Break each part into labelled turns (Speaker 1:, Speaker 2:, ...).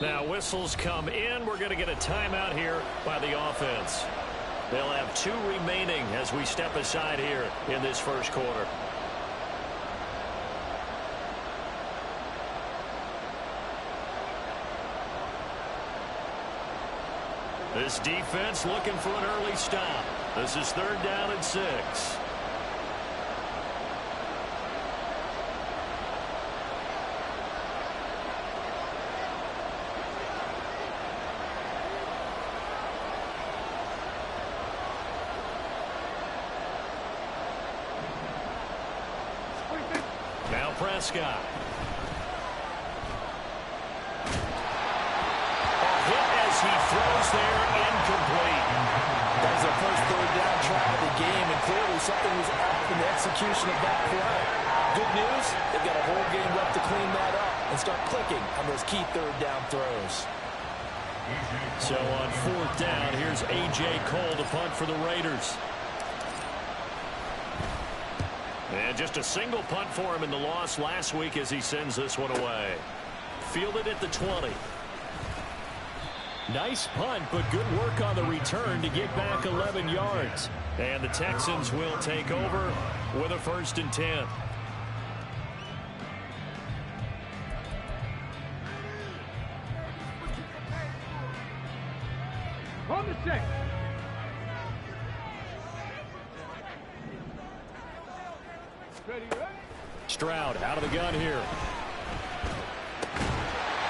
Speaker 1: Now whistles come in. We're going to get a timeout here by the offense. They'll have 2 remaining as we step aside here in this first quarter. This defense looking for an early stop. This is 3rd down and 6. Now Prescott. He throws there, incomplete.
Speaker 2: That was their first 3rd down try of the game, and clearly something was off in the execution of that play. Good news, they've got a whole game left to clean that up and start clicking on those key 3rd down throws.
Speaker 1: So on 4th down, here's A.J. Cole to punt for the Raiders. And just a single punt for him in the loss last week as he sends this one away. Fielded at the 20. Nice punt, but good work on the return to get back 11 yards. And the Texans will take over with a 1st and 10.
Speaker 3: On the check.
Speaker 1: Stroud out of the gun here.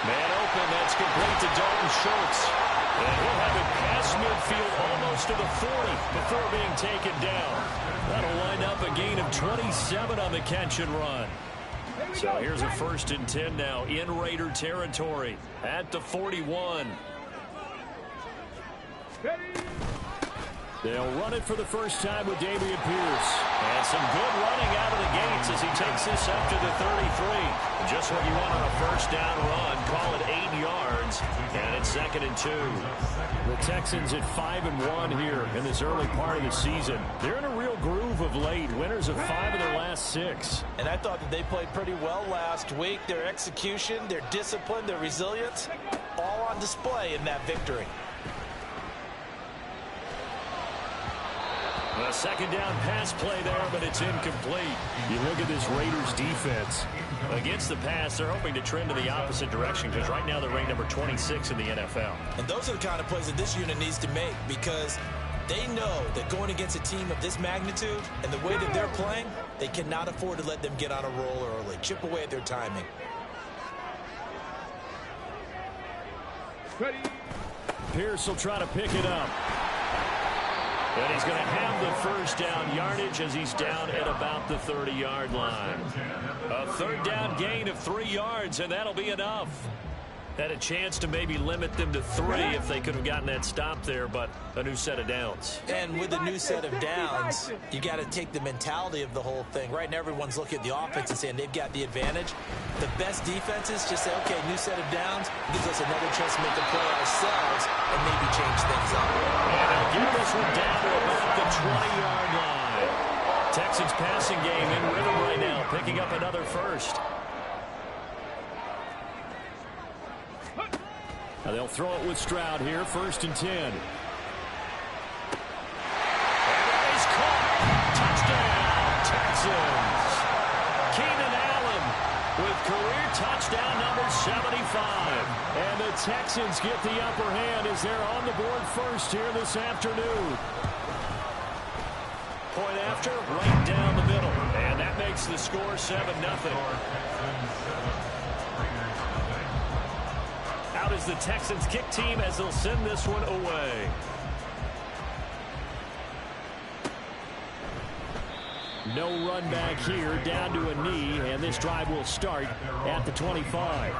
Speaker 1: Man open, that's complete to Dalton Schultz. And he'll have it past midfield almost to the 40 before being taken down. That'll line up a gain of 27 on the catch and run. So here's a 1st and 10 now in Raider territory at the 41. They'll run it for the first time with Dameon Pierce. And some good running out of the gates as he takes this up to the 33. Just what you want on a 1st down run. Call it 8 yards. And it's 2nd and 2. The Texans at 5-1 here in this early part of the season. They're in a real groove of late. Winners of 5 of their last 6.
Speaker 2: And I thought that they played pretty well last week. Their execution, their discipline, their resilience, all on display in that victory.
Speaker 1: A 2nd down pass play there, but it's incomplete. You look at this Raiders defense. Against the pass, they're hoping to trend in the opposite direction because right now they're ranked number 26 in the NFL.
Speaker 2: And those are the kind of plays that this unit needs to make because they know that going against a team of this magnitude and the way that they're playing, they cannot afford to let them get on a roll early. Chip away at their timing.
Speaker 1: Pierce will try to pick it up. And he's going to have the 1st down yardage as he's down at about the 30-yard line. A 3rd down gain of 3 yards, and that'll be enough. Had a chance to maybe limit them to 3 if they could have gotten that stop there, but a new set of downs.
Speaker 2: And with a new set of downs, you got to take the mentality of the whole thing. Right now, everyone's looking at the offense and saying they've got the advantage. The best defenses just say, okay, new set of downs gives us another chance to make a play ourselves and maybe change things up.
Speaker 1: And they'll get this one down to about the 20-yard line. Texans passing game in rhythm right now, picking up another 1st. Now they'll throw it with Stroud here, 1st and 10. And that is caught. Touchdown, Texans. Keenan Allen with career touchdown number 75. And the Texans get the upper hand as they're on the board first here this afternoon. Point after, right down the middle. And that makes the score 7-0. Out is the Texans kick team as they'll send this one away. No run back here, down to a knee, and this drive will start at the 25.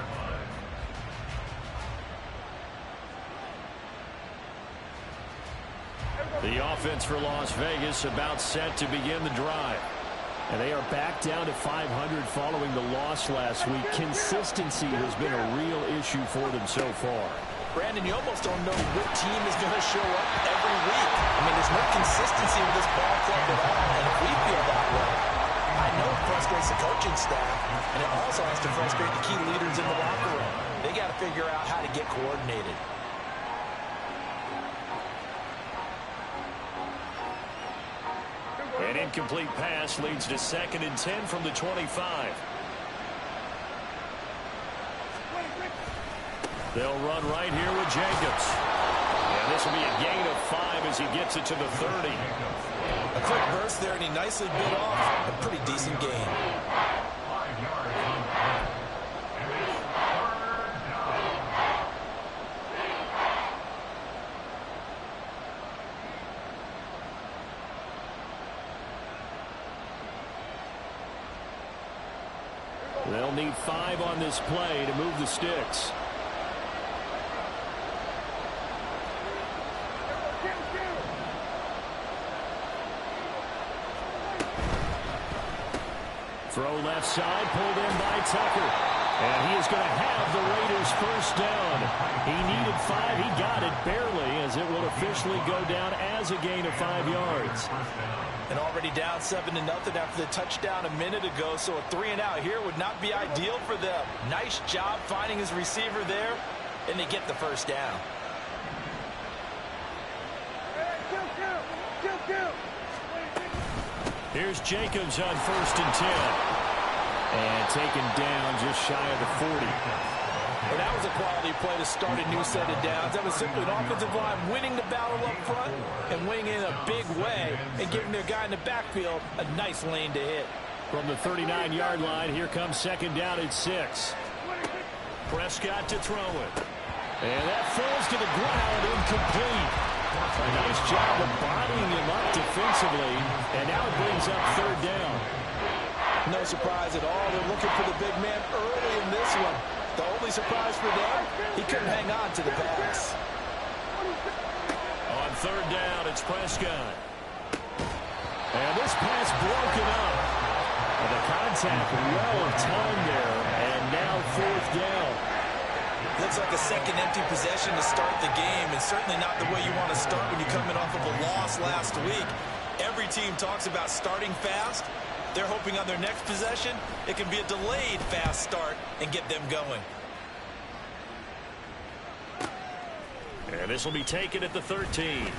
Speaker 1: The offense for Las Vegas about set to begin the drive. And they are back down to 500 following the loss last week. Consistency has been a real issue for them so far.
Speaker 2: Brandon, you almost don't know what team is going to show up every week. I mean, there's no consistency with this ball club at all, and if we feel that way, I know it frustrates the coaching staff, and it also has to frustrate the key leaders in the locker room. They got to figure out how to get coordinated.
Speaker 1: An incomplete pass leads to 2nd and 10 from the 25. They'll run right here with Jacobs. And this will be a gain of 5 as he gets it to the 30.
Speaker 2: A quick burst there, and he nicely bit off a pretty decent gain.
Speaker 1: They'll need 5 on this play to move the sticks. Throw left side, pulled in by Tucker. And he is going to have the Raiders first down. He needed 5. He got it barely, as it will officially go down as a gain of 5 yards.
Speaker 2: And already down 7-0 after the touchdown a minute ago, so a 3-and-out here would not be ideal for them. Nice job finding his receiver there, and they get the first down.
Speaker 1: Here's Jacobs on 1st and 10. And taken down just shy of the 40.
Speaker 2: Well, that was a quality play to start a new set of downs. That was simply an offensive line winning the battle up front and winning in a big way and giving their guy in the backfield a nice lane to hit.
Speaker 1: From the 39-yard line, here comes 2nd down at 6. Prescott to throw it. And that falls to the ground, incomplete. A nice job of bodying him up defensively, and now it brings up 3rd down.
Speaker 2: No surprise at all. They're looking for the big man early in this one. The only surprise for them, he couldn't hang on to the pass.
Speaker 1: On 3rd down, it's Prescott. And this pass broken up. And the contact well of time there, and now 4th down.
Speaker 2: Looks like a second empty possession to start the game, and certainly not the way you want to start when you're coming off of a loss last week. Every team talks about starting fast. They're hoping on their next possession, it can be a delayed fast start and get them going.
Speaker 1: And this will be taken at the 13.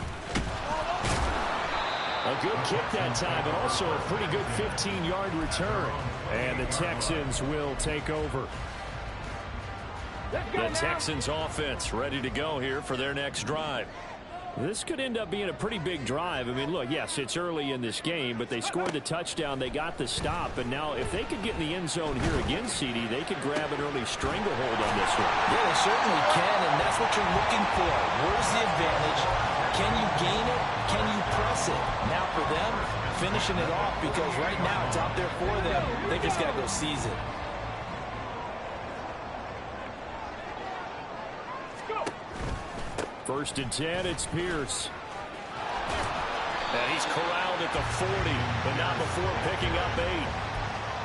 Speaker 1: A good kick that time, but also a pretty good 15-yard return. And the Texans will take over. The Texans offense ready to go here for their next drive. This could end up being a pretty big drive. I mean, look, yes, it's early in this game, but they scored the touchdown, they got the stop, and now if they could get in the end zone here again, CD, they could grab an early stranglehold on this one.
Speaker 2: Yeah, they certainly can, and that's what you're looking for. Where's the advantage? Can you gain it? Can you press it? Now for them, finishing it off, because right now it's out there for them. They just got to go seize it.
Speaker 1: 1st and 10, it's Pierce. And he's corralled at the 40, but not before picking up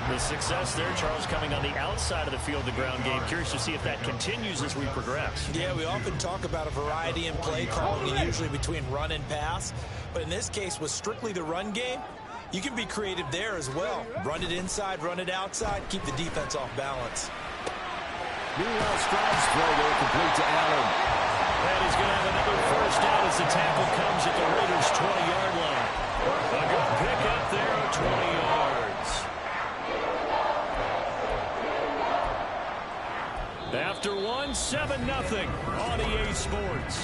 Speaker 1: 8. The success there, Charles, coming on the outside of the field, the ground game. Curious to see if that continues as we progress.
Speaker 2: Yeah, we often talk about a variety in play calling, usually between run and pass. But in this case, with strictly the run game, you can be creative there as well. Run it inside, run it outside, keep the defense off balance.
Speaker 1: Meanwhile, Stroud's throw there complete to Allen. And he's going to have another first down as the tackle comes at the Raiders' 20-yard line. A good pick up there, 20 yards. After one, 7-0 on EA Sports.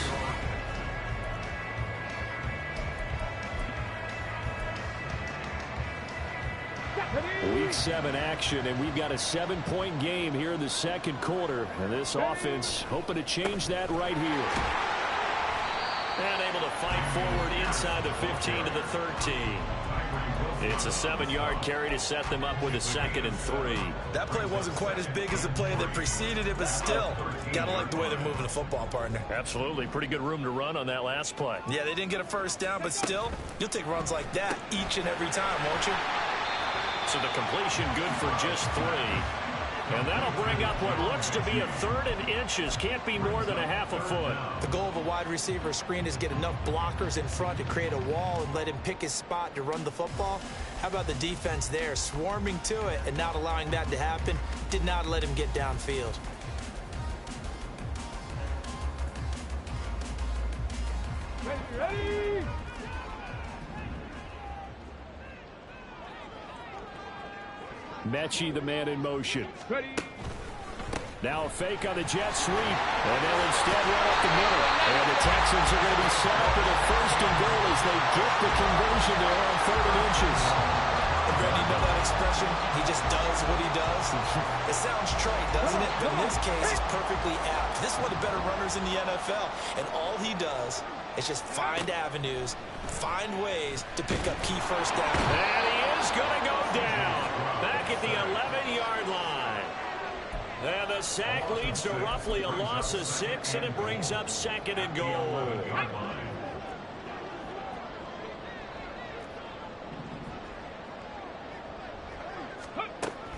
Speaker 1: Week 7 action, and we've got a 7-point game here in the 2nd quarter. And this offense hoping to change that right here. And able to fight forward inside the 15 to the 13. It's a 7-yard carry to set them up with a 2nd and 3.
Speaker 2: That play wasn't quite as big as the play that preceded it, but still, gotta like the way they're moving the football, partner.
Speaker 1: Absolutely. Pretty good room to run on that last play.
Speaker 2: Yeah, they didn't get a first down, but still, you'll take runs like that each and every time, won't you?
Speaker 1: So the completion good for just 3. And that'll bring up what looks to be a 3rd and inches. Can't be more than a half a foot.
Speaker 2: The goal of a wide receiver screen is get enough blockers in front to create a wall and let him pick his spot to run the football. How about the defense there, swarming to it and not allowing that to happen? Did not let him get downfield.
Speaker 3: Ready?
Speaker 1: Mechie, the man in motion.
Speaker 3: Ready?
Speaker 1: Now a fake on the jet sweep, and they'll instead run up the middle. And the Texans are going to be set up at a 1st and goal as they get the conversion there on 3rd and inches.
Speaker 2: Brandon, you know that expression? He just does what he does. It sounds trite, doesn't it? But in this case, it's perfectly apt. This is one of the better runners in the NFL. And all he does is just find avenues, find ways to pick up key first down.
Speaker 1: And he is going to go down back at the 11-yard line. And the sack leads to roughly a loss of 6, and it brings up 2nd and goal.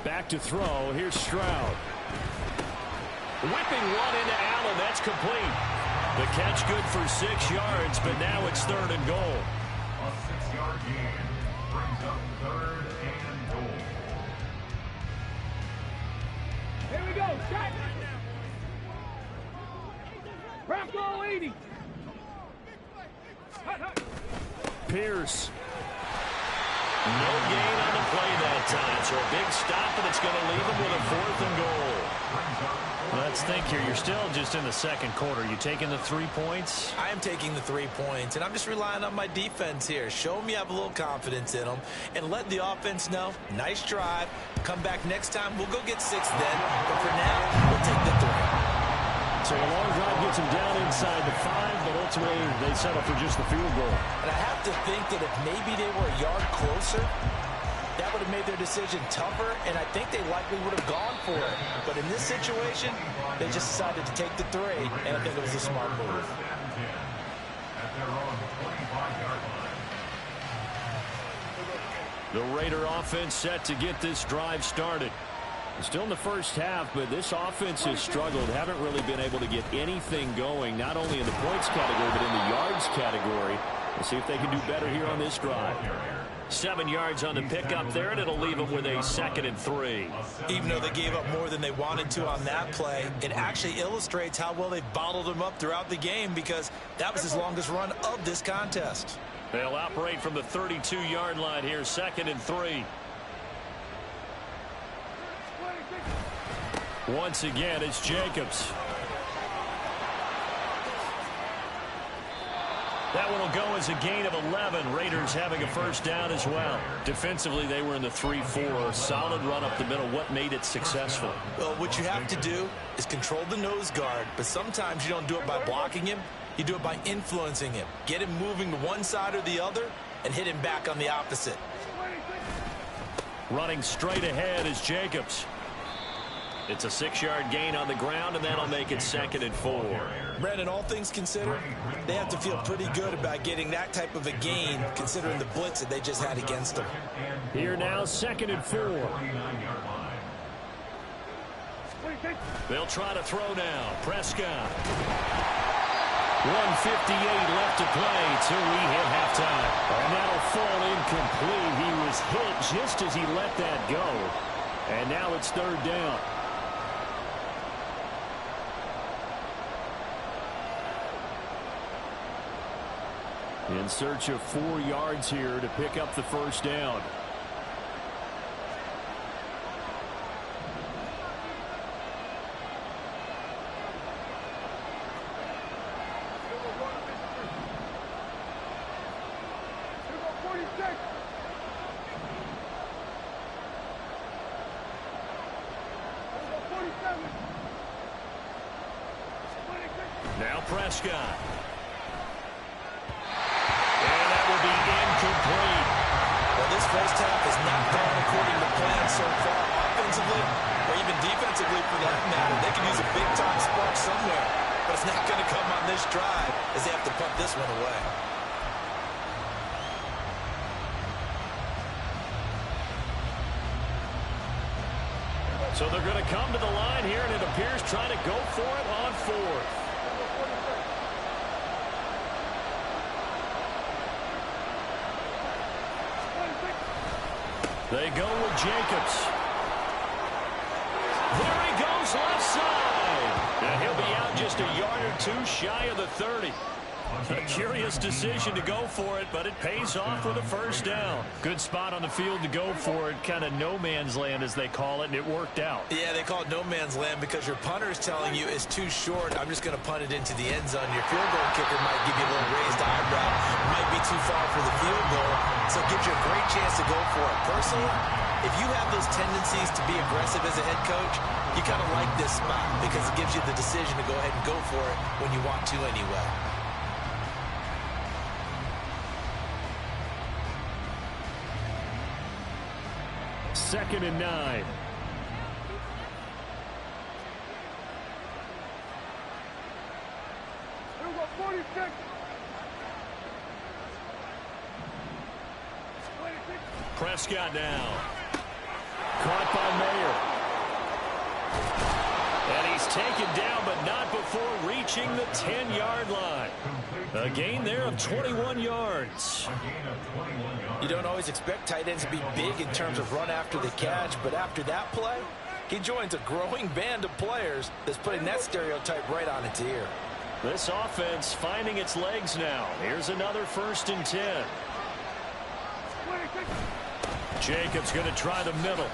Speaker 1: Back to throw. Here's Stroud. Whipping one into Allen. That's complete. The catch good for 6 yards, but now it's 3rd and goal.
Speaker 4: A 6-yard gain brings up 3rd and goal.
Speaker 3: Here we go. Shot. Bronco 80.
Speaker 1: Pierce. No gain on the play that time, so a big stop, and it's going to leave him with a 4th and goal. Let's think here. You're still just in the 2nd quarter. You taking the 3 points?
Speaker 2: I am taking the 3 points, and I'm just relying on my defense here. Show me I have a little confidence in them, and let the offense know, nice drive. Come back next time. We'll go get 6 then, but for now, we'll take the 3.
Speaker 1: So a long drive gets him down inside the 5, but ultimately they settle for just the field goal.
Speaker 2: And I have to think that if maybe they were a yard closer, that would have made their decision tougher, and I think they likely would have gone for it. But in this situation, they just decided to take the 3, and I think it was a smart move.
Speaker 4: At their own 25-yard line.
Speaker 1: The Raider offense set to get this drive started. Still in the first half, but this offense has struggled. Haven't really been able to get anything going, not only in the points category, but in the yards category. We'll see if they can do better here on this drive. 7 yards on the pickup there, and it'll leave them with a 2nd and 3.
Speaker 2: Even though they gave up more than they wanted to on that play, it actually illustrates how well they've bottled them up throughout the game, because that was his longest run of this contest.
Speaker 1: They'll operate from the 32-yard line here, 2nd and 3. Once again, it's Jacobs. That one will go as a gain of 11. Raiders having a 1st down as well. Defensively, they were in the 3-4. Solid run up the middle. What made it successful?
Speaker 2: Well, what you have to do is control the nose guard, but sometimes you don't do it by blocking him. You do it by influencing him. Get him moving to one side or the other and hit him back on the opposite.
Speaker 1: Running straight ahead is Jacobs. It's a 6-yard gain on the ground, and that'll make it 2nd and 4.
Speaker 2: Brandon, all things considered, they have to feel pretty good about getting that type of a gain, considering the blitz that they just had against them.
Speaker 1: Here now, 2nd and 4. They'll try to throw now. Prescott. 1:58 left to play till we hit halftime. And that'll fall incomplete. He was hit just as he let that go. And now it's 3rd down. In search of 4 yards here to pick up the 1st down. Now Prescott. And that will be incomplete.
Speaker 2: Well, this first half has not gone according to plan so far, offensively or even defensively for that matter. They can use a big-time spark somewhere, but it's not going to come on this drive as they have to punt this one away.
Speaker 1: So they're going to come to the line here, and it appears trying to go for it on 4th. They go with Jacobs. There he goes left side. And he'll be out just a yard or 2 shy of the 30. A curious decision to go for it, but it pays off with a first down. Good spot on the field to go for it. Kind of no man's land, as they call it, and it worked out.
Speaker 2: Yeah, they call it no man's land because your punter is telling you it's too short. I'm just going to punt it into the end zone. Your field goal kicker might give you a little raised eyebrow. Might be too far for the field goal, so it gives you a great chance to go for it. Personally, if you have those tendencies to be aggressive as a head coach, you kind of like this spot because it gives you the decision to go ahead and go for it when you want to anyway.
Speaker 1: Second and 9.
Speaker 3: Here we go, 46. 26.
Speaker 1: Prescott now. Caught by Mayer. And he's taken down, but not before reaching the 10-yard line. A gain there of 21 yards.
Speaker 2: You don't always expect tight ends to be big in terms of run after the catch, but after that play, he joins a growing band of players that's putting that stereotype right on its ear.
Speaker 1: This offense finding its legs now. Here's another 1st and 10.
Speaker 3: 26.
Speaker 1: Jacobs going to try the middle.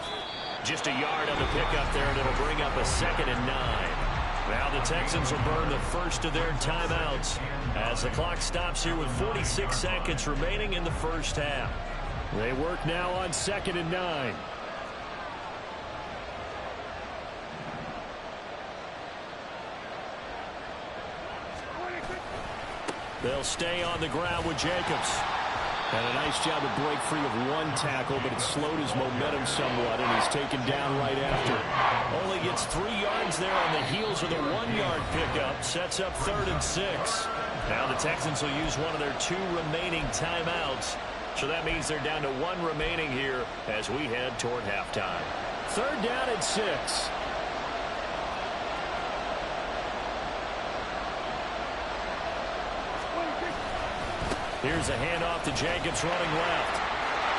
Speaker 1: Just a yard on the pickup there, and it'll bring up a 2nd and 9. Now the Texans will burn the first of their timeouts as the clock stops here with 46 seconds remaining in the first half. They work now on 2nd and 9. They'll stay on the ground with Jacobs. And a nice job to break free of one tackle, but it slowed his momentum somewhat, and he's taken down right after. Only gets 3 yards there on the heels of the 1-yard pickup. Sets up 3rd and 6. Now the Texans will use one of their 2 remaining timeouts. So that means they're down to 1 remaining here as we head toward halftime. 3rd down and 6. Here's a handoff to Jacobs running left.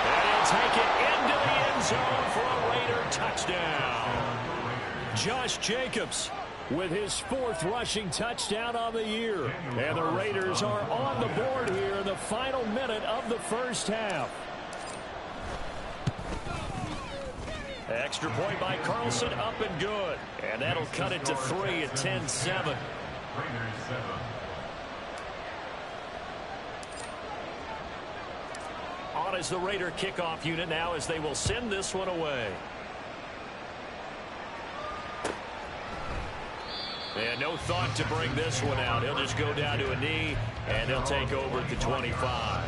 Speaker 1: And he'll take it into the end zone for a Raider touchdown. Josh Jacobs with his 4th rushing touchdown on the year. And the Raiders are on the board here in the final minute of the first half. Extra point by Carlson, up and good. And that'll cut it to 3 at 10-7. On is the Raider kickoff unit now as they will send this one away. And no thought to bring this one out. He'll just go down to a knee, and he'll take over at the 25.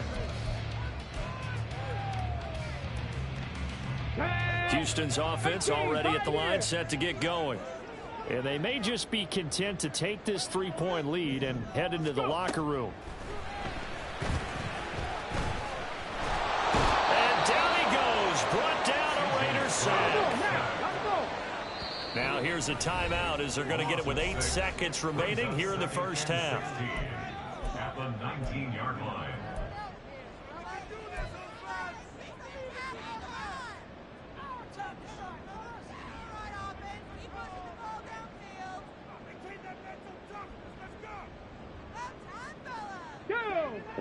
Speaker 1: Houston's offense already at the line, set to get going. And they may just be content to take this 3-point lead and head into the locker room. Brought down a Raiders sack. Now here's a timeout as they're going to get it with 8 seconds remaining here in the first half.
Speaker 4: At the 19-yard line.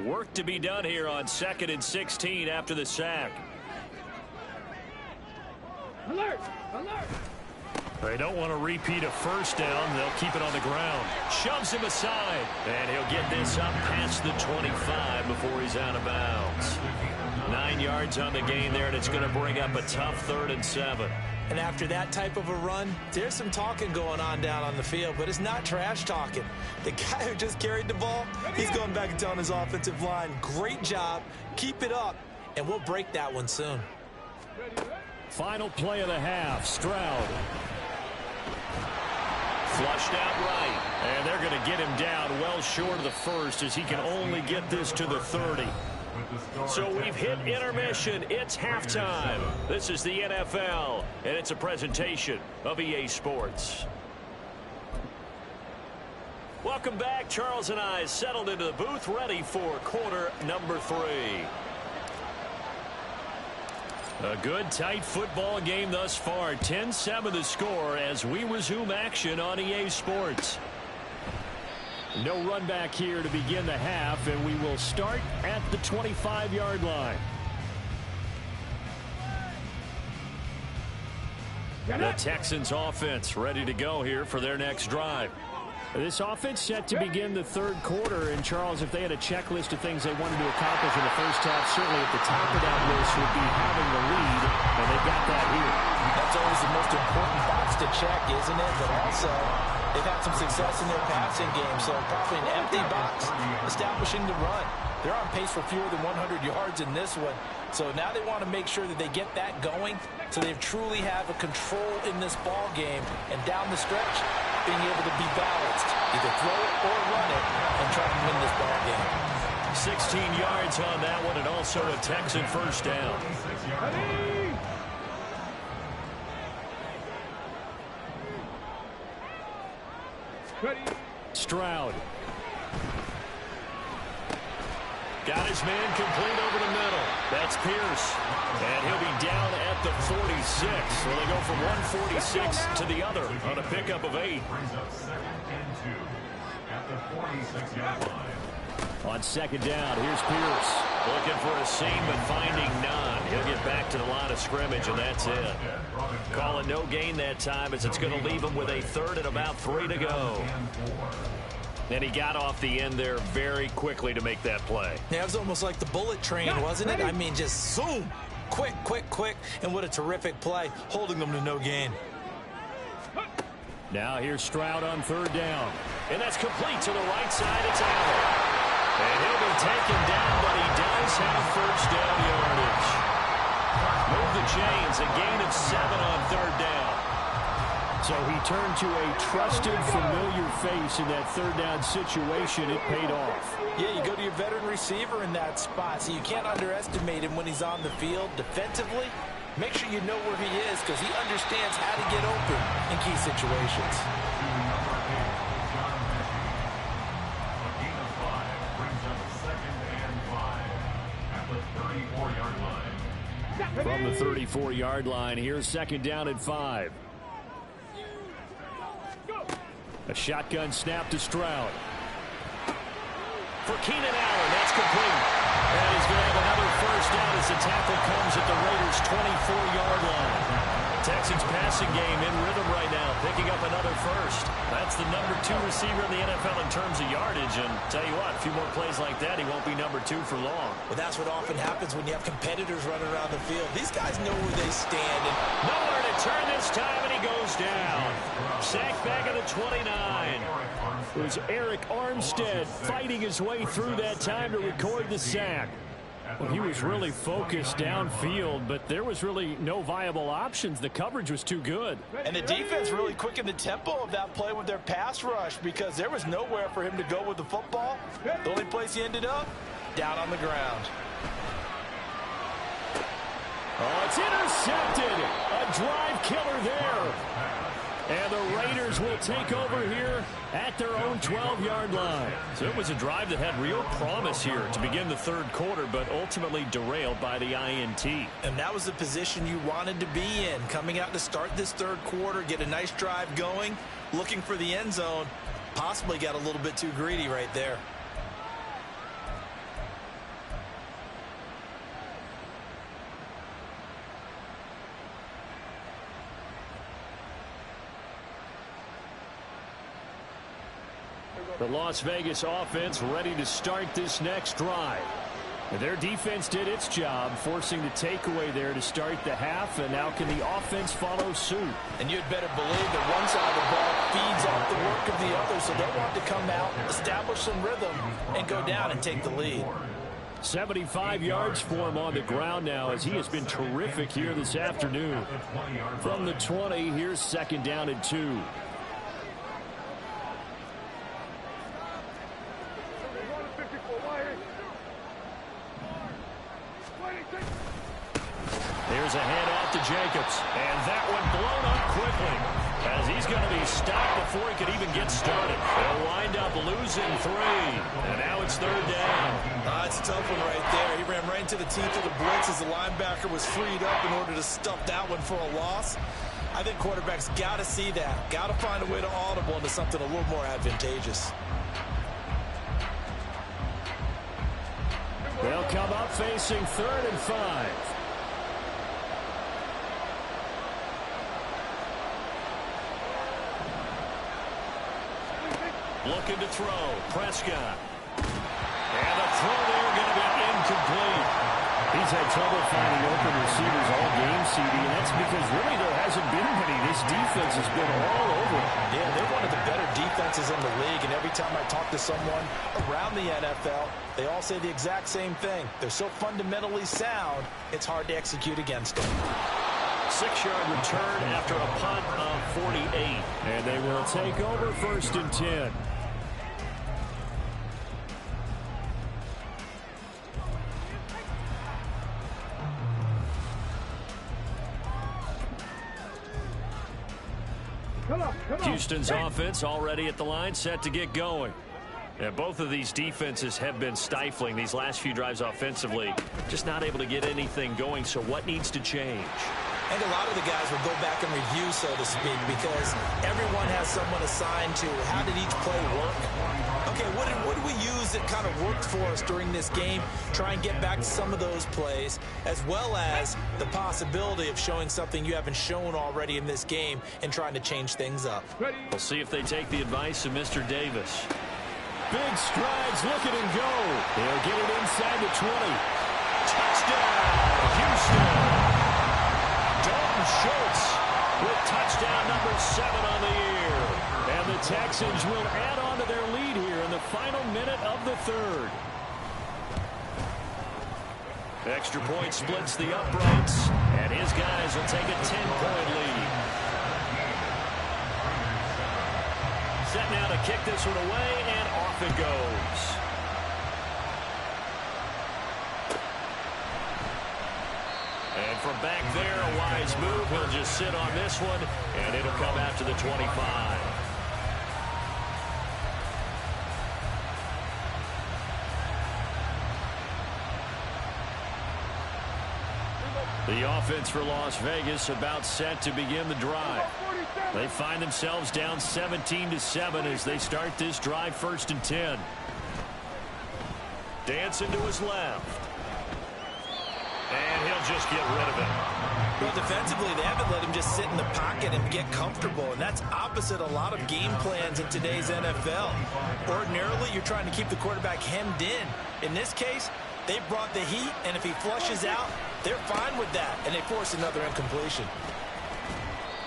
Speaker 1: Work to be done here on 2nd and 16 after the sack.
Speaker 3: Alert! Alert!
Speaker 1: They don't want to repeat a first down. They'll keep it on the ground. Shoves him aside. And he'll get this up past the 25 before he's out of bounds. 9 yards on the gain there, and it's going to bring up a tough 3rd and 7.
Speaker 2: And after that type of a run, there's some talking going on down on the field, but it's not trash talking. The guy who just carried the ball, he's going back and telling his offensive line, great job, keep it up, and we'll break that one soon.
Speaker 1: Final play of the half, Stroud. Flushed out right, and they're going to get him down well short of the first as he can only get this to the 30. So we've hit intermission. It's halftime. This is the NFL, and it's a presentation of EA Sports. Welcome back. Charles and I settled into the booth, ready for quarter number 3. A good, tight football game thus far. 10-7 the score as we resume action on EA Sports. No run back here to begin the half, and we will start at the 25-yard line. The Texans offense ready to go here for their next drive. This offense set to begin the third quarter. And, Charles, if they had a checklist of things they wanted to accomplish in the first half, certainly at the top of that list would be having the lead, and they got that here.
Speaker 2: That's always the most important box to check, isn't it? But also, they've had some success in their passing game, so probably an empty box establishing the run. They're on pace for fewer than 100 yards in this one. So now they want to make sure that they get that going so they truly have a control in this ball game. And down the stretch, being able to be balanced. Either throw it or run it and try to win this ball game.
Speaker 1: 16 yards on that one, and also a Texan first down. Stroud. Got his man complete over the middle. That's Pierce. And he'll be down at the 46. So they go from 146 to the other on a pickup of 8.
Speaker 4: Brings up 2nd and 2 at the 46-yard line.
Speaker 1: On second down, here's Pierce. Looking for a seam, but finding none. He'll get back to the line of scrimmage, and that's it. Calling no gain that time, as it's going to leave him with a third and about 3 to go. And he got off the end there very quickly to make that play.
Speaker 2: Yeah, it was almost like the bullet train, wasn't it? I mean, just zoom. Quick, quick, quick. And what a terrific play, holding them to no gain.
Speaker 1: Now here's Stroud on third down. And that's complete to the right side. It's Allen. And he'll be taken down, but he does have first down yardage. Move the chains, a gain of 7 on third down. So he turned to a trusted, familiar face in that third down situation. It paid off.
Speaker 2: Yeah, you go to your veteran receiver in that spot, so you can't underestimate him when he's on the field. Defensively, make sure you know where he is because he understands how to get open in key situations.
Speaker 1: From the 34-yard line, here's second down at 5. A shotgun snap to Stroud. For Keenan Allen, that's complete. And he's going to have another first down as the tackle comes at the Raiders' 24-yard line. Texans passing game in rhythm right now, picking up another first. That's the number 2 receiver in the NFL in terms of yardage. And tell you what, a few more plays like that, he won't be number 2 for long.
Speaker 2: Well, that's what often happens when you have competitors running around the field. These guys know where they stand. And
Speaker 1: nowhere to turn this time, and he goes down. Sacked back at the 29. It was Eric Armstead fighting his way through that time to record the sack. Well, he was really focused downfield, but there was really no viable options. The coverage was too good.
Speaker 2: And the defense really quickened the tempo of that play with their pass rush because there was nowhere for him to go with the football. The only place he ended up, down on the ground.
Speaker 1: Oh, it's intercepted. A drive killer there. And the Raiders will take over here at their own 12-yard line. So it was a drive that had real promise here to begin the third quarter, but ultimately derailed by the INT.
Speaker 2: And that was the position you wanted to be in, coming out to start this third quarter, get a nice drive going, looking for the end zone. Possibly got a little bit too greedy right there.
Speaker 1: The Las Vegas offense ready to start this next drive. Their defense did its job, forcing the takeaway there to start the half, and now can the offense follow suit?
Speaker 2: And you'd better believe that one side of the ball feeds off the work of the other, so they want to come out, establish some rhythm, and go down and take the lead.
Speaker 1: 75 yards for him on the ground now, as he has been terrific here this afternoon. From the 20, here's second down and 2. There's a handoff to Jacobs, and that one blown up quickly as he's going to be stopped before he could even get started. They'll wind up losing 3, and now it's third down.
Speaker 2: It's a tough one right there. He ran right into the teeth of the blitz as the linebacker was freed up in order to stuff that one for a loss. I think quarterbacks got to see that, got to find a way to audible into something a little more advantageous.
Speaker 1: come up facing 3rd and 5. Looking to throw. Prescott. And the throw there going to be incomplete. He's had trouble finding open receivers all game, CD, and that's because really there hasn't been many. This defense has been all over it.
Speaker 2: Yeah, they're one of the better defenses in the league, and every time I talk to someone around the NFL, they all say the exact same thing. They're so fundamentally sound, it's hard to execute against them.
Speaker 1: 6-yard return after a punt of 48. And they will take over 1st and 10. Houston's offense already at the line, set to get going. And both of these defenses have been stifling these last few drives offensively. Just not able to get anything going, so what needs to change?
Speaker 2: I think a lot of the guys will go back and review, so to speak, because everyone has someone assigned to how did each play work. Okay, what did we use that kind of worked for us during this game? Try and get back to some of those plays, as well as the possibility of showing something you haven't shown already in this game and trying to change things up.
Speaker 1: We'll see if they take the advice of Mr. Davis. Big strides, look at him go. They'll get it inside the 20. Touchdown, Houston. Schultz with touchdown number 7 on the year. And the Texans will add on to their lead here in the final minute of the 3rd. Extra point splits the uprights, and his guys will take a 10-point lead. Set now to kick this one away, and off it goes. And from back there, a wise move. He'll just sit on this one, and it'll come out to the 25. The offense for Las Vegas about set to begin the drive. They find themselves down 17-7 as they start this drive 1st and 10. Dancing to his left. And he'll just get rid of it.
Speaker 2: Well, defensively, they haven't let him just sit in the pocket and get comfortable, and that's opposite a lot of game plans in today's NFL. Ordinarily, you're trying to keep the quarterback hemmed in. In this case, they brought the heat, and if he flushes out, they're fine with that, and they force another incompletion.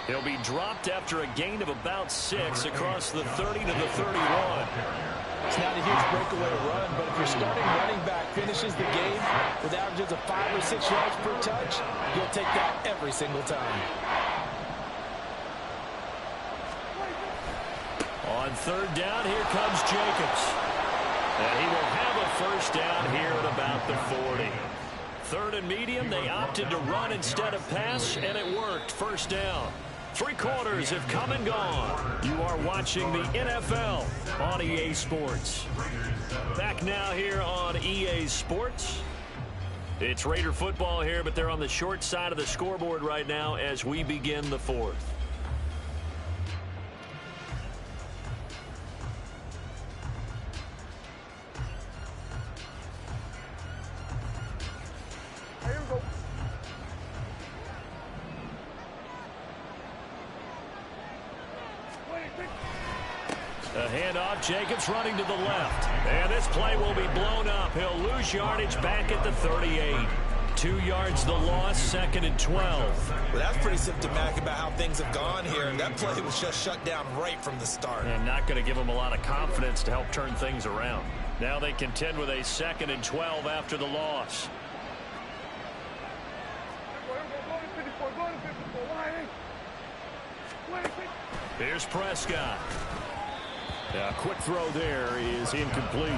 Speaker 1: He'll be dropped after a gain of about 6 across the 30 to the 31.
Speaker 2: It's not a huge breakaway run, but if your starting running back finishes the game with averages of 5 or 6 yards per touch, you'll take that every single time.
Speaker 1: On 3rd down, here comes Jacobs. And he will have a 1st down here at about the 40. 3rd and medium, they opted to run instead of pass, and it worked. 1st down. 3 quarters have come and gone. You are watching the NFL on EA Sports. Back now here on EA Sports. It's Raider football here, but they're on the short side of the scoreboard right now as we begin the 4th. A handoff, Jacobs running to the left. And this play will be blown up. He'll lose yardage back at the 38. 2 yards the loss, 2nd and 12.
Speaker 2: Well, that's pretty symptomatic about how things have gone here. And that play was just shut down right from the start.
Speaker 1: And not going to give them a lot of confidence to help turn things around. Now they contend with a 2nd and 12 after the loss. Here's Prescott. A quick throw there is incomplete.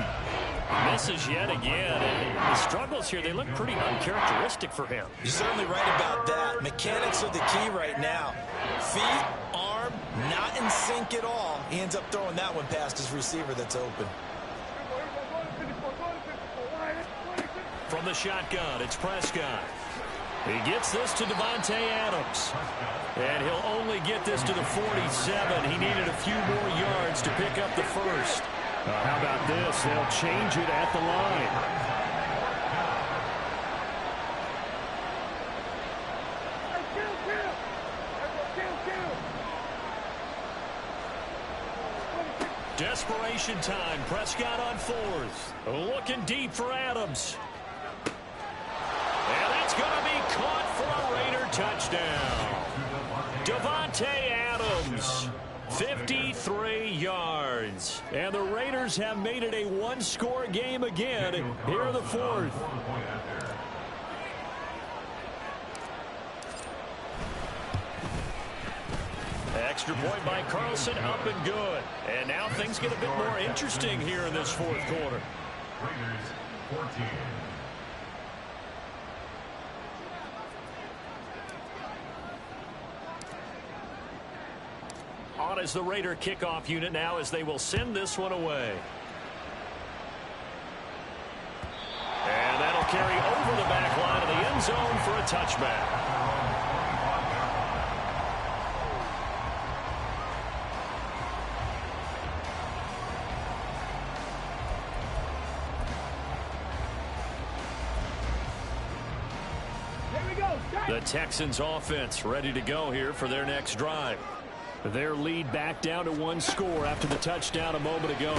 Speaker 1: Misses yet again. And the struggles here, they look pretty uncharacteristic for him.
Speaker 2: You're certainly right about that. Mechanics are the key right now. Feet, arm, not in sync at all. He ends up throwing that one past his receiver that's open.
Speaker 1: From the shotgun, it's Prescott. He gets this to Devontae Adams. And he'll only get this to the 47. He needed a few more yards to pick up the 1st. How about this? They'll change it at the line. Desperation time. Prescott on fourth. Looking deep for Adams. And that's going to be caught for a Raider touchdown. Davante Adams, 53 yards. And the Raiders have made it a one-score game again here in the fourth. Extra point by Carlson, up and good. And now things get a bit more interesting here in this fourth quarter.
Speaker 4: Raiders 14.
Speaker 1: On is the Raider kickoff unit now as they will send this one away. And that'll carry over the back line of the end zone for a touchback. The Texans offense ready to go here for their next drive. Their lead back down to one score after the touchdown a moment ago.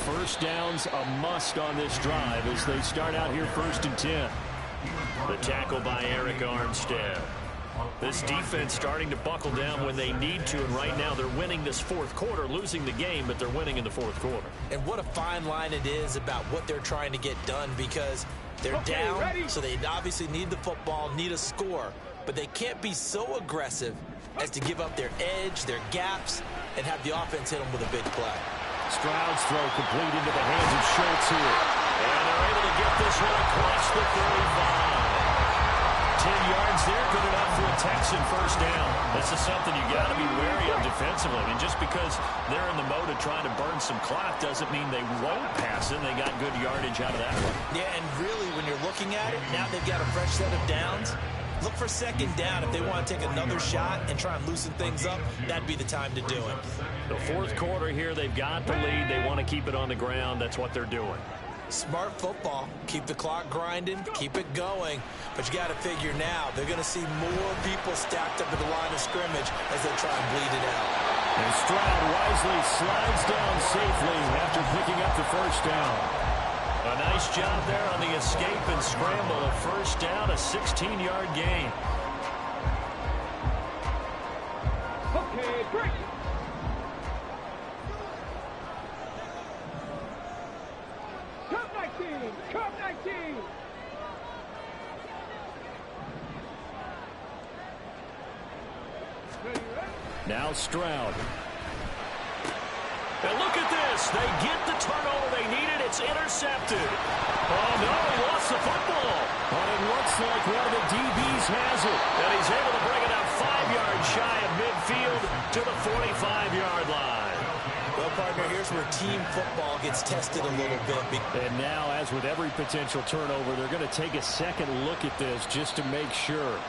Speaker 1: First down's a must on this drive as they start out here 1st and 10. The tackle by Eric Armstead. This defense starting to buckle down when they need to, and right now they're winning this fourth quarter, losing the game, but they're winning in the fourth quarter.
Speaker 2: And what a fine line it is about what they're trying to get done, because they're down, so they obviously need the football, need a score, but they can't be so aggressive as to give up their edge, their gaps, and have the offense hit them with a big play.
Speaker 1: Stroud's throw complete into the hands of Schultz here. And they're able to get this one across the 35. 10 yards there, good enough for a Texan first down. This is something you got to be wary of defensively. I mean, just because they're in the mode of trying to burn some clock doesn't mean they won't pass it. They got good yardage out of that one.
Speaker 2: Yeah, and really, when you're looking at it, now they've got a fresh set of downs. Look for second down. If they want to take another shot and try and loosen things up, that'd be the time to do it.
Speaker 1: The fourth quarter here, they've got the lead. They want to keep it on the ground. That's what they're doing.
Speaker 2: Smart football. Keep the clock grinding. Keep it going. But you got to figure now, they're going to see more people stacked up at the line of scrimmage as they try and bleed it out.
Speaker 1: And Stroud wisely slides down safely after picking up the first down. A nice job there on the escape and scramble. A first down, a 16-yard gain.
Speaker 3: Okay, break. Come 19! Come 19!
Speaker 1: Now Stroud. And look at this. They get the turnover they needed. It's intercepted. Oh, no, he lost the football. But it looks like one of the DBs has it. And he's able to bring it out 5 yards shy of midfield to the 45-yard line.
Speaker 2: Well, partner, here's where team football gets tested a little bit.
Speaker 1: And now, as with every potential turnover, they're going to take a second look at this just to make sure.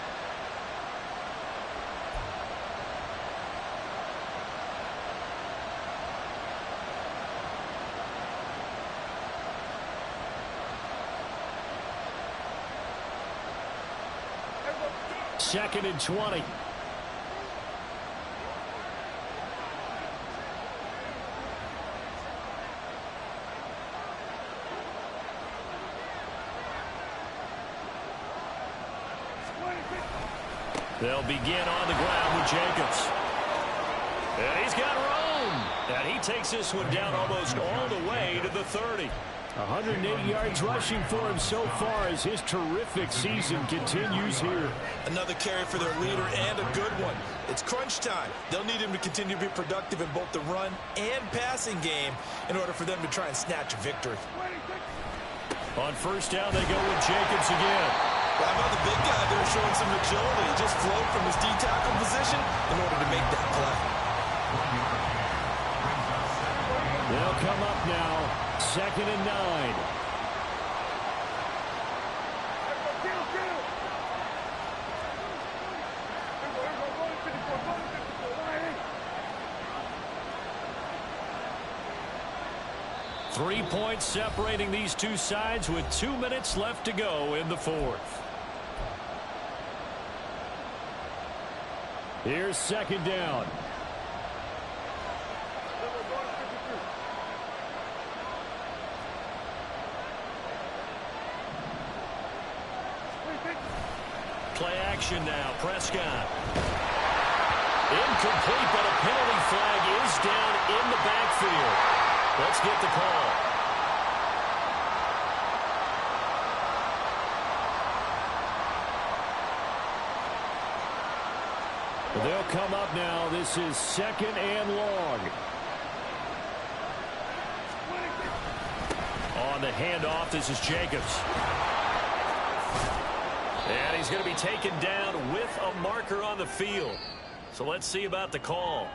Speaker 1: Second and 20. They'll begin on the ground with Jacobs. And he's got room. And he takes this one down almost all the way to the 30. 180 yards rushing for him so far as his terrific season continues here.
Speaker 2: Another carry for their leader and a good one. It's crunch time. They'll need him to continue to be productive in both the run and passing game in order for them to try and snatch a victory.
Speaker 1: On first down, they go with Jacobs again.
Speaker 2: Well, how about the big guy there showing some agility? He just flowed from his D-tackle position in order to make that play.
Speaker 1: They'll come up now. 2nd and 9. Three points separating these two sides with 2 minutes left to go in the fourth. Here's second down. Play action now. Prescott. Incomplete, but a penalty flag is down in the backfield. Let's get the call.
Speaker 5: They'll come up now. This is 2nd and long. On the handoff, this is Jacobs. And he's going to be taken down with a marker on the field. So let's see about the call.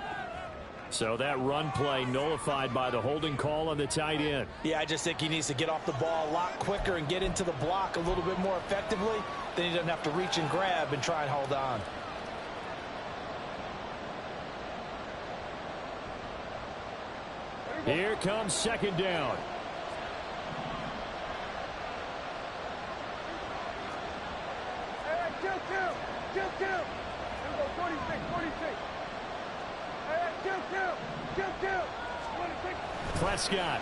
Speaker 5: So that run play nullified by the holding call on the tight end.
Speaker 2: Yeah, I just think he needs to get off the ball a lot quicker and get into the block a little bit more effectively. Then he doesn't have to reach and grab and try and hold on.
Speaker 5: Here comes 2nd down. Prescott.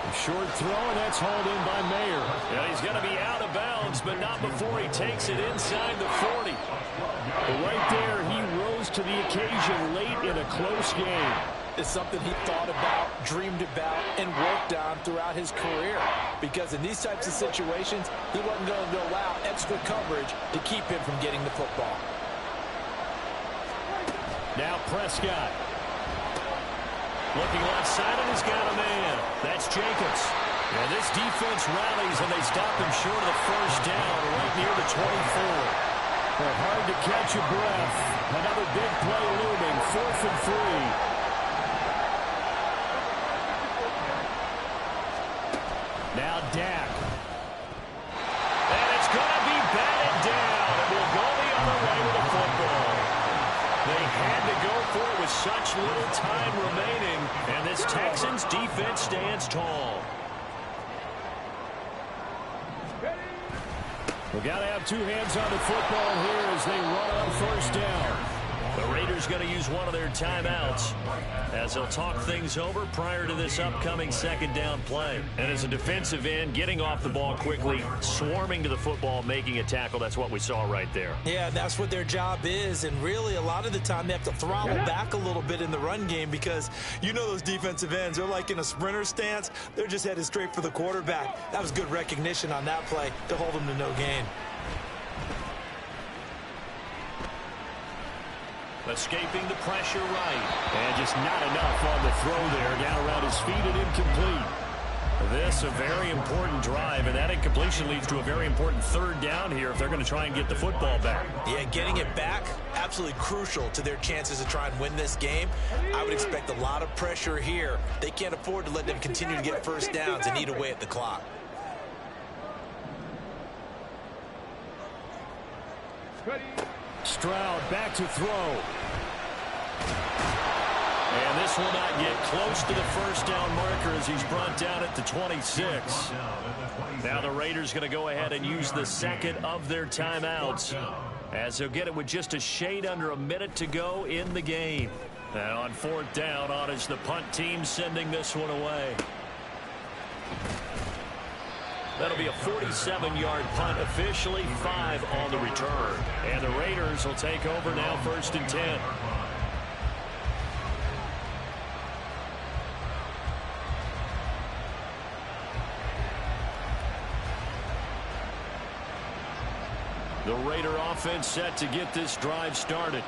Speaker 5: A short throw, and that's hauled in by Mayer.
Speaker 1: And he's going to be out of bounds, but not before he takes it inside the 40.
Speaker 5: But right there, he rose to the occasion late in a close game.
Speaker 2: It's something he thought about, dreamed about, and worked on throughout his career. Because in these types of situations, he wasn't going to allow extra coverage to keep him from getting the football.
Speaker 5: Now Prescott.
Speaker 1: Looking left side, and he's got a man. That's Jacobs. And this defense rallies, and they stop him short of the first down right near the 24.
Speaker 5: But hard to catch your breath. Another big play looming. 4th and 3. Now Dak.
Speaker 1: And it's going to be batted down. And we'll go the other way with the football. They had to go for it with such little time remaining. And this Texans defense stands tall.
Speaker 5: We've got to have two hands on the football here as they run on 1st down.
Speaker 1: The Raiders going to use one of their timeouts as they'll talk things over prior to this upcoming 2nd down play. And as a defensive end, getting off the ball quickly, swarming to the football, making a tackle, that's what we saw right there.
Speaker 2: Yeah, that's what their job is. And really, a lot of the time, they have to throttle back a little bit in the run game because you know those defensive ends, they're like in a sprinter stance. They're just headed straight for the quarterback. That was good recognition on that play to hold them to no gain.
Speaker 1: Escaping the pressure right.
Speaker 5: And just not enough on the throw there. Down around his feet and incomplete.
Speaker 1: This a very important drive, and that incompletion leads to a very important 3rd down here if they're going to try and get the football back.
Speaker 2: Yeah, getting it back, absolutely crucial to their chances to try and win this game. I would expect a lot of pressure here. They can't afford to let them continue to get 1st downs and eat away at the clock.
Speaker 5: Stroud back to throw.
Speaker 1: And this will not get close to the 1st down marker as he's brought down at the 26. Now the Raiders going to go ahead and use the 2nd of their timeouts as they'll get it with just a shade under a minute to go in the game. And on 4th down, on is the punt team sending this one away. That'll be a 47-yard punt, officially 5 on the return. And the Raiders will take over now 1st and 10. The Raider offense set to get this drive started.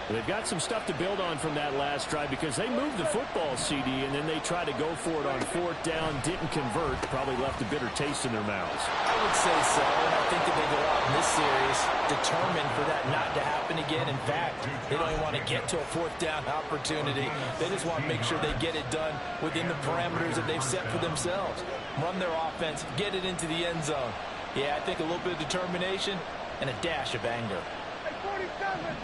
Speaker 5: They've got some stuff to build on from that last drive because they moved the football, CD, and then they tried to go for it on 4th down, didn't convert, probably left a bitter taste in their mouths.
Speaker 2: I would say so, and I think that they go out in this series determined for that not to happen again. In fact, they don't even want to get to a 4th down opportunity. They just want to make sure they get it done within the parameters that they've set for themselves. Run their offense, get it into the end zone. Yeah, I think a little bit of determination and a dash of anger.
Speaker 3: Hey, 47!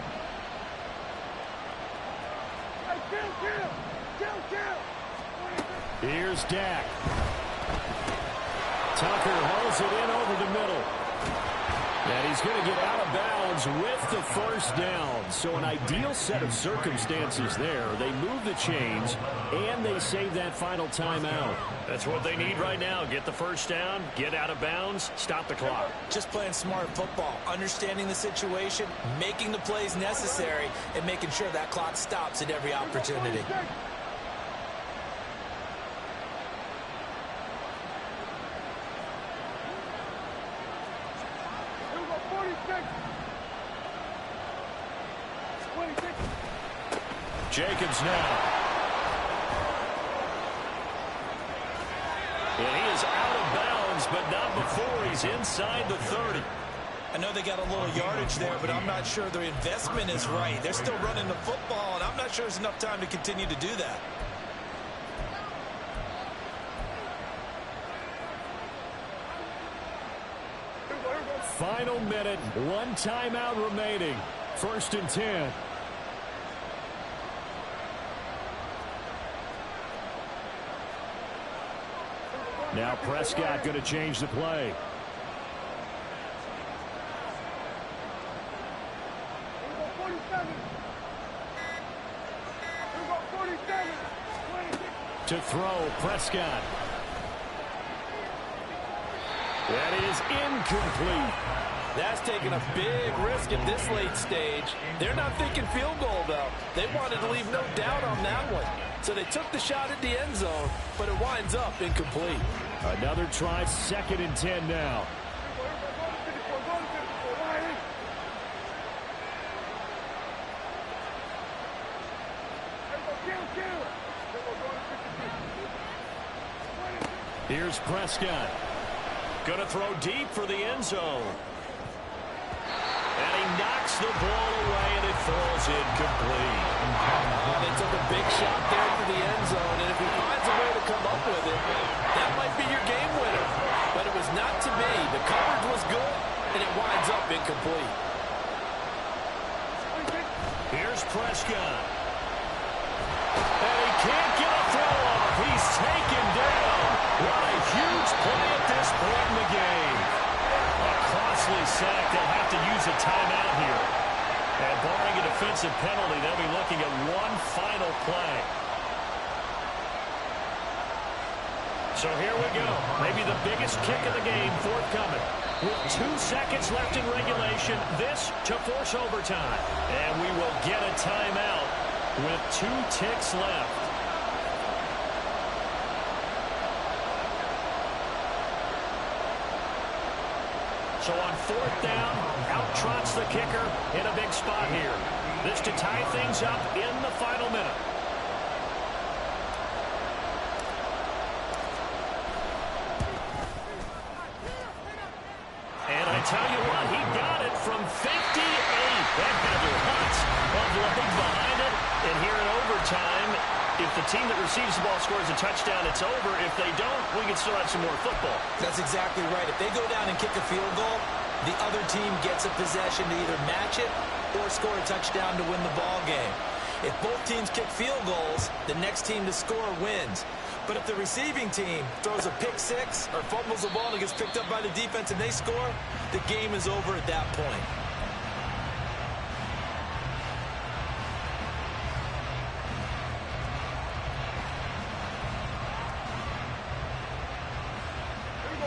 Speaker 5: Here's Dak. Tucker hauls it in over the middle. And he's going to get out of bounds with the first down. So an ideal set of circumstances there. They move the chains, and they save that final timeout.
Speaker 1: That's what they need right now. Get the first down, get out of bounds, stop the clock.
Speaker 2: Just playing smart football, understanding the situation, making the plays necessary, and making sure that clock stops at every opportunity.
Speaker 5: Jacobs now. And he is out of bounds, but not before he's inside the 30.
Speaker 2: I know they got a little yardage there, but I'm not sure their investment is right. They're still running the football, and I'm not sure there's enough time to continue to do that.
Speaker 5: Final minute, one timeout remaining. 1st and 10. Now Prescott going to change the play. To throw, Prescott. That is incomplete.
Speaker 2: That's taking a big risk at this late stage. They're not thinking field goal, though. They wanted to leave no doubt on that one. So they took the shot at the end zone, but it winds up incomplete.
Speaker 5: Another try, 2nd and 10 now. Here's Prescott.
Speaker 1: Going to throw deep for the end zone. And he knocks the ball away, and it falls incomplete.
Speaker 2: They took a big shot there for the end zone, and if he finds a way to come up with it, that might be your game winner. But it was not to be. The coverage was good, and it winds up incomplete.
Speaker 1: Here's Prescott. And he can't get a throw off. He's taken down. What a huge play at this point in the game. A costly sack. They'll have to use a timeout here. And barring a defensive penalty, they'll be looking at one final play. So here we go. Maybe the biggest kick of the game forthcoming. With 2 seconds left in regulation, this to force overtime. And we will get a timeout with 2 ticks left. So on 4th down, out trots the kicker in a big spot here. This to tie things up in the final minute. And I tell you what, he got it from 58. That had lots of leg behind it. And here in overtime, if the team that receives the ball scores a touchdown, it's over. If they don't, we can still have some more football.
Speaker 2: That's exactly right. If they go down and kick a field goal, the other team gets a possession to either match it or score a touchdown to win the ball game. If both teams kick field goals, the next team to score wins. But if the receiving team throws a pick six or fumbles the ball and gets picked up by the defense and they score, the game is over at that point.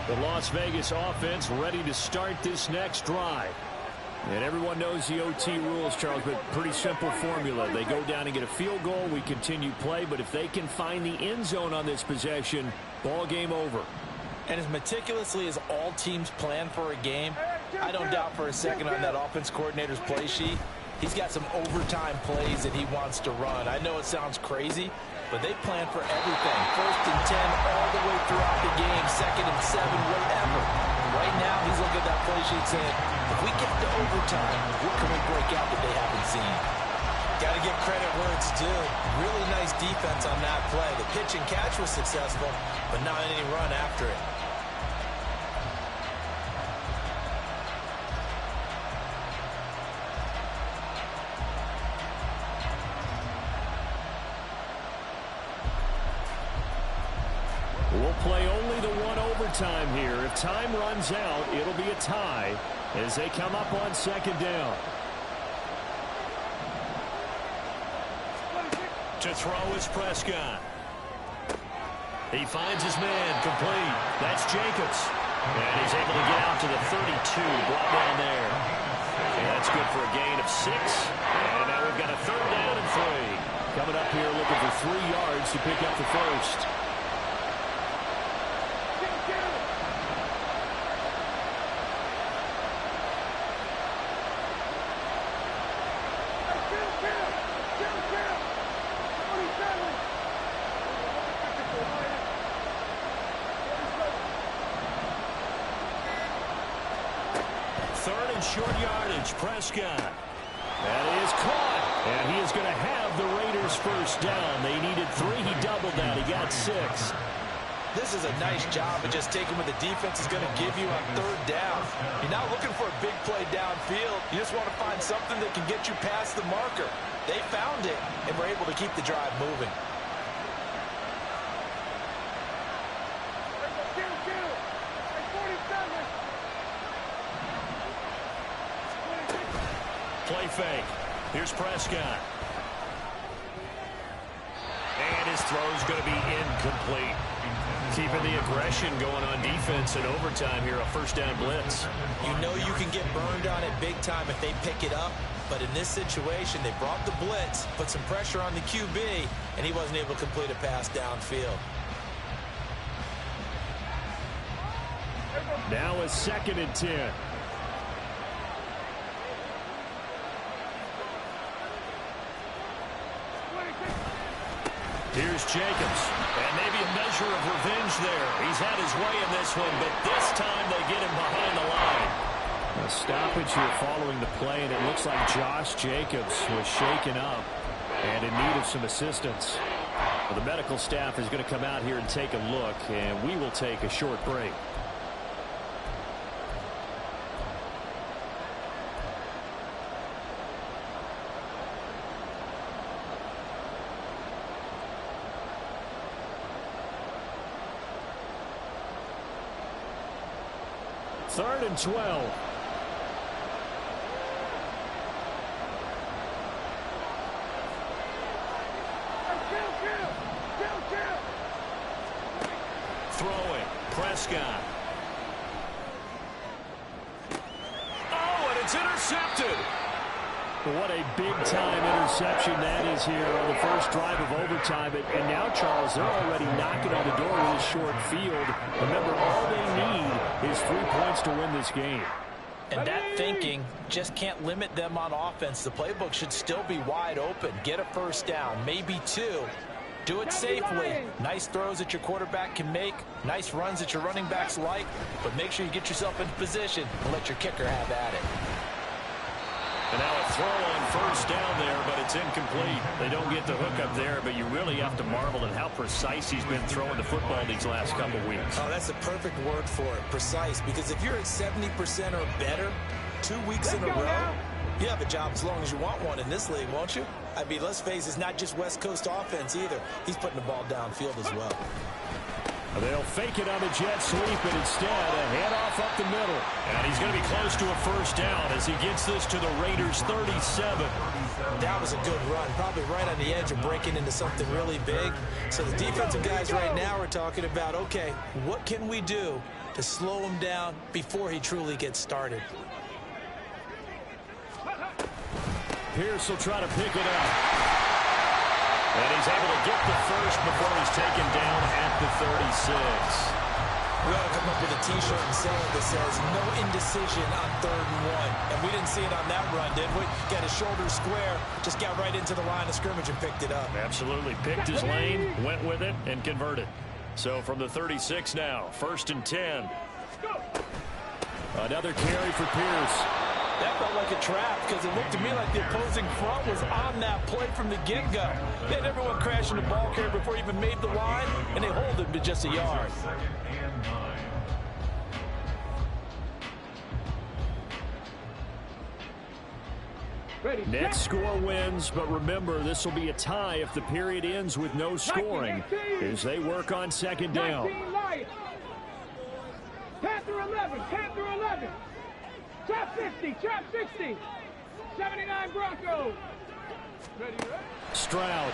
Speaker 5: The Las Vegas offense ready to start this next drive. And everyone knows the OT rules, Charles, but pretty simple formula. They go down and get a field goal, we continue play, but if they can find the end zone on this possession, ball game over.
Speaker 2: And as meticulously as all teams plan for a game, I don't doubt for a second on that offense coordinator's play sheet, he's got some overtime plays that he wants to run. I know it sounds crazy, but they plan for everything. 1st and 10 all the way throughout the game, 2nd and 7, whatever. Right now, he's looking at that play sheet saying, if we get to overtime, what can we break out that they haven't seen? Got to give credit where it's due. Really nice defense on that play. The pitch and catch was successful, but not any run after it.
Speaker 5: We'll play only the one overtime here. If time runs out, it'll be a tie. as they come up on second down.
Speaker 1: To throw is Prescott. He finds his man, complete. That's Jacobs. And he's able to get out to the 32, brought down there. And that's good for a gain of 6. And now we've got a 3rd down and 3.
Speaker 5: Coming up here looking for 3 yards to pick up the first.
Speaker 1: Short yardage, Prescott.
Speaker 5: That is caught. And he is going to have the Raiders first down. They needed 3. He doubled that. He got 6.
Speaker 2: This is a nice job of just taking what the defense is going to give you on 3rd down. You're not looking for a big play downfield. You just want to find something that can get you past the marker. They found it and were able to keep the drive moving.
Speaker 1: Play fake. Here's Prescott. And his throw's going to be incomplete. Keeping the aggression going on defense in overtime here, a first down blitz.
Speaker 2: You know you can get burned on it big time if they pick it up. But in this situation, they brought the blitz, put some pressure on the QB, and he wasn't able to complete a pass downfield.
Speaker 5: Now a 2nd and 10.
Speaker 1: Here's Jacobs. And maybe a measure of revenge there. He's had his way in this one, but this time they get him behind the line.
Speaker 5: A stoppage here following the play, and it looks like Josh Jacobs was shaken up and in need of some assistance. Well, the medical staff is going to come out here and take a look, and we will take a short break. Third and 12.
Speaker 1: Throwing. Prescott. Oh, and it's intercepted.
Speaker 5: What a big-time interception that is here on the first drive of overtime. And now, Charles, they're already knocking on the door with a short field. Remember, all they need is 3 points to win this game.
Speaker 2: And that thinking just can't limit them on offense. The playbook should still be wide open. Get a first down, maybe 2. Do it safely. Nice throws that your quarterback can make. Nice runs that your running backs like. But make sure you get yourself into position and let your kicker have at it.
Speaker 1: And now a throw on first down there, but it's incomplete. They don't get the hook up there, but you really have to marvel at how precise he's been throwing the football these last couple weeks.
Speaker 2: Oh, that's the perfect word for it, precise. Because if you're at 70% or better 2 weeks in a row, you have a job as long as you want one in this league, won't you? I mean, let's face it, it's not just West Coast offense either. He's putting the ball downfield as well.
Speaker 5: They'll fake it on the jet sweep, and instead a handoff up the middle.
Speaker 1: And he's going to be close to a first down as he gets this to the Raiders' 37.
Speaker 2: That was a good run, probably right on the edge of breaking into something really big. So the defensive guys right now are talking about, okay, what can we do to slow him down before he truly gets started?
Speaker 5: Pierce will try to pick it up.
Speaker 1: And he's able to get the first before he's taken down at the 36.
Speaker 2: We ought to come up with a T-shirt and saying that says no indecision on 3rd and 1. And we didn't see it on that run, did we? Got his shoulder square, just got right into the line of scrimmage and picked it up.
Speaker 1: Absolutely. Picked his lane, went with it, and converted. So from the 36 now, 1st and 10.
Speaker 5: Another carry for Pierce.
Speaker 2: That felt like a trap because it looked to me like the opposing front was on that play from the get-go. They had everyone crashing the ball carrier before he even made the line, and they hold him to just a yard.
Speaker 5: Next score wins, but remember, this will be a tie if the period ends with no scoring as they work on 2nd down.
Speaker 3: 10 through 11, 10 through 11. Trap 50, trap 60. 79 Broncos. Ready, ready?
Speaker 5: Stroud.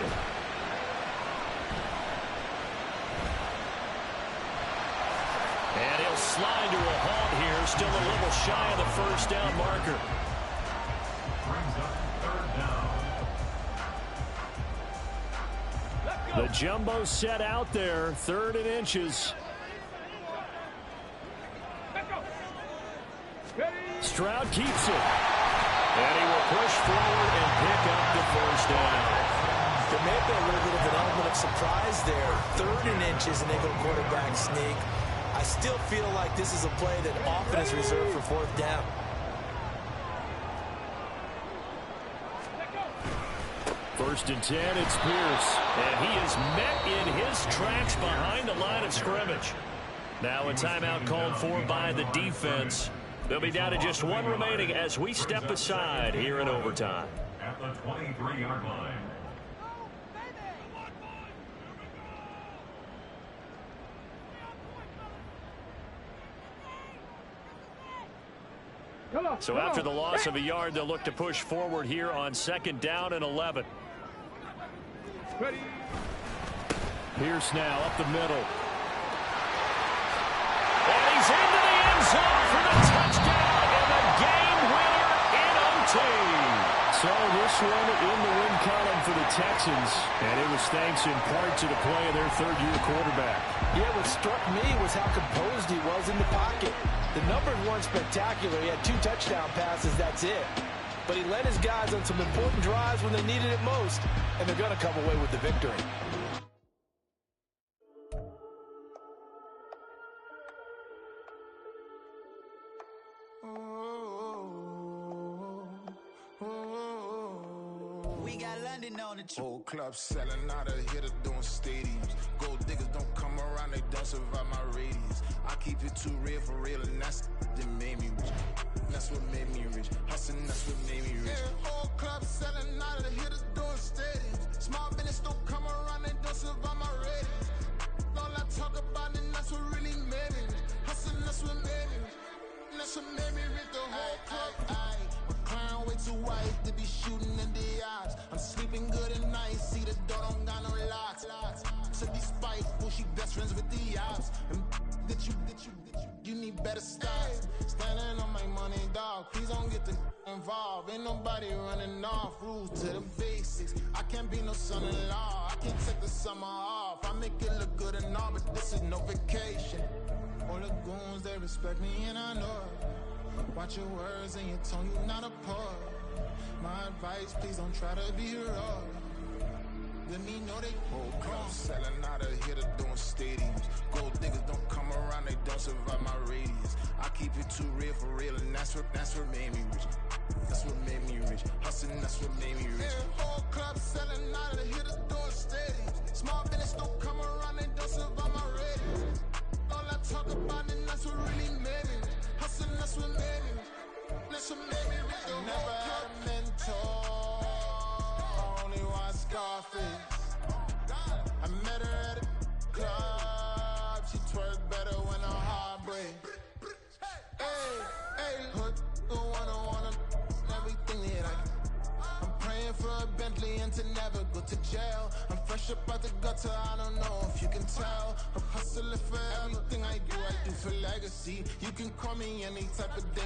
Speaker 1: And he'll slide to a halt here. Still a little shy of the first down marker.
Speaker 4: Brings up third down.
Speaker 5: The jumbo set out there. 3rd and inches.
Speaker 3: Let's go. Ready?
Speaker 5: Stroud keeps it.
Speaker 1: And he will push forward and pick up the first down.
Speaker 2: There may have been a little bit of an element of surprise there. 3rd and inches, and they go quarterback sneak. I still feel like this is a play that often is reserved for 4th down.
Speaker 1: First and 10, it's Pierce. And he is met in his tracks behind the line of scrimmage. Now a timeout called for by the defense. They'll be down to just 1 remaining as we step aside here in overtime.
Speaker 4: At the 23-yard line.
Speaker 1: So after the loss of a yard, they'll look to push forward here on 2nd down and 11.
Speaker 3: Ready?
Speaker 5: Pierce now up the middle.
Speaker 1: And he's into the end zone for the touchdown and the game winner in OT.
Speaker 5: So this one in the win column for the Texans, and it was thanks in part to the play of their 3rd-year quarterback.
Speaker 2: Yeah, what struck me was how composed he was in the pocket. The numbers weren't spectacular. He had 2 touchdown passes, that's it. But he led his guys on some important drives when they needed it most, and they're going to come away with the victory.
Speaker 6: We got London on the
Speaker 7: Whole club selling out of hitter doing stadiums. Gold diggers don't come around, they don't survive my radius. I keep it too real for real, and that's that made me rich. That's what made me rich. Hustling, that's what made me rich. Yeah, whole club selling out of hitters doing stadiums. Small business don't come around, they don't survive my radius. All I talk about, and that's what really made me rich. Hustling, that's what made me rich. That's what made me rich. The whole club. My crown way too white to be shooting in the eyes. I'm sleeping good at night. See the door don't got no locks. To be spiteful, she best friends with the ops. And that you need better styles. Standing on my money, dog. Please don't get the involved. Ain't nobody running off. Rules to the basics. I can't be no son-in-law. I can't take the summer off. I make it look good and all, but this is no vacation. All the goons, they respect me and I know it. Watch your words and your tone, you not a poet. My advice, please don't try to be heroic. Let me know they whole club selling out of hitter doing stadiums. Gold diggers don't come around, they don't survive my radius. I keep it too real for real, and that's what made me rich. That's what made me rich. Hustling, that's what made me rich. Yeah, whole club selling out of hitters doing stadiums. Small business don't come around, they don't survive my radius. All I talk about, and that's what really made me rich. Hustling, that's what made me rich. That's what made me rich. I never had a mentor. Only one Scarface. I met her at a club. She twerked better when her heart breaks. Hey, hood, the one everything that I'm praying for a Bentley and to never go to jail. I'm fresh up out the gutter, I don't know if you can tell. I'm hustling for everything I do for legacy. You can call me any type of day.